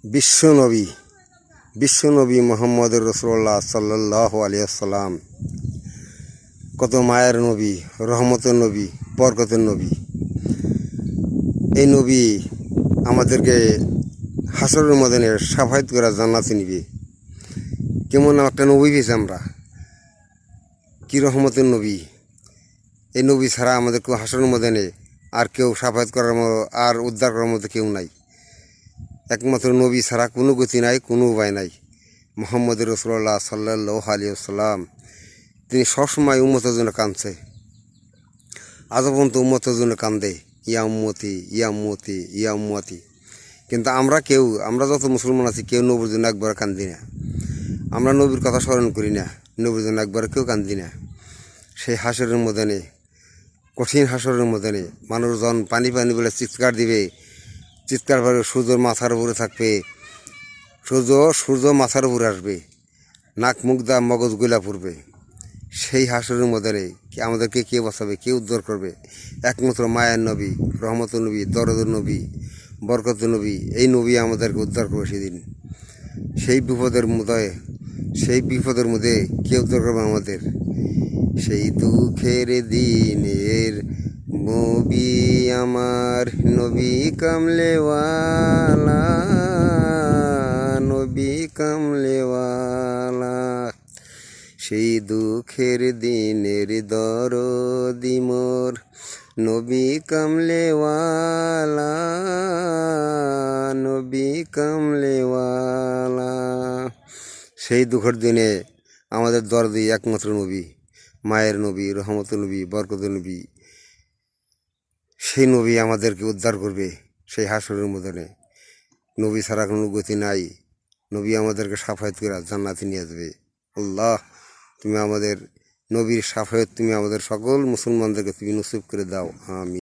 বিশ্বনবী মোহাম্মদ রসুল্লাহ সাল্লাল্লাহু আলাইহি ওয়াসাল্লাম কত মায়ের নবী, রহমতের নবী, বরকতের নবী। এই নবী আমাদেরকে হাসরের ময়দানে সাফায়াত করে জান্নাতে নিবে। কেমন একটা নবী পেয়েছি আমরা, কি রহমতের নবী। এই নবী ছাড়া আমাদের কেউ হাসরের ময়দানে আর কেউ সাফায়াত করার আর উদ্ধার করার মতো কেউ নাই। একমাত্র নবী ছাড়া কোনো গতি নাই, কোনো উপায় নাই। মোহাম্মদ রসুল্লাহ সাল্লাল্লাহু আলাইহি ওয়াসাল্লাম তিনি সবসময় উম্মতের জন্য কাঁদছে, আজও পর্যন্ত উম্মতের জন্য কান্দে, ইয়া উম্মতি, ইয়া উম্মতি, ইয়া উম্মতি। কিন্তু আমরা যত মুসলমান আছি কেউ নবীর জন্য একবার কান্দি না। আমরা নবীর কথা স্মরণ করি না, নবীর জন্য একবার কেউ কান্দি না। সেই হাসরের ময়দানে, কঠিন হাসরের ময়দানে মানুষজন পানি পানি বলে চিৎকার দিবে, চিৎকার করে সূর্যর মাথার উপরে থাকবে, সূর্য মাথার উপরে আসবে, নাক মুখ দা মগজ গুলা পড়বে। সেই হাসরের ময়দানে আমাদেরকে কে বাঁচাবে, কে উদ্ধার করবে? একমাত্র মায়ের নবী, রহমতের নবী, দরদের নবী, বরকতের নবী। এই নবী আমাদেরকে উদ্ধার করবে সেদিন। সেই বিপদের মধ্যে কে উদ্ধার করবে আমাদের? সেই দুঃখের দিনের নবী আমার, নবী কামলেওয়ালা, নবী কামলেওয়ালা। সেই দুঃখের দিনের দরদি মোর, নবী কামলেওয়ালা, নবী কামলেওয়ালা। সেই দুঃখের দিনে আমাদের দরদি একমাত্র নবী, মায়ের নবী, রহমতের নবী, বরকতের নবী। সেই নবী আমাদেরকে উদ্ধার করবে সেই হাসরের ময়দানে। নবী ছাড়া কোনো গতি নাই। নবী আমাদেরকে সাফায়াত করে জান্নাতে নিয়ে যাবে। আল্লাহ, তুমি আমাদের নবীর সাফায়াত তুমি আমাদের সকল মুসলমানদেরকে তুমি নসিব করে দাও। আমিন।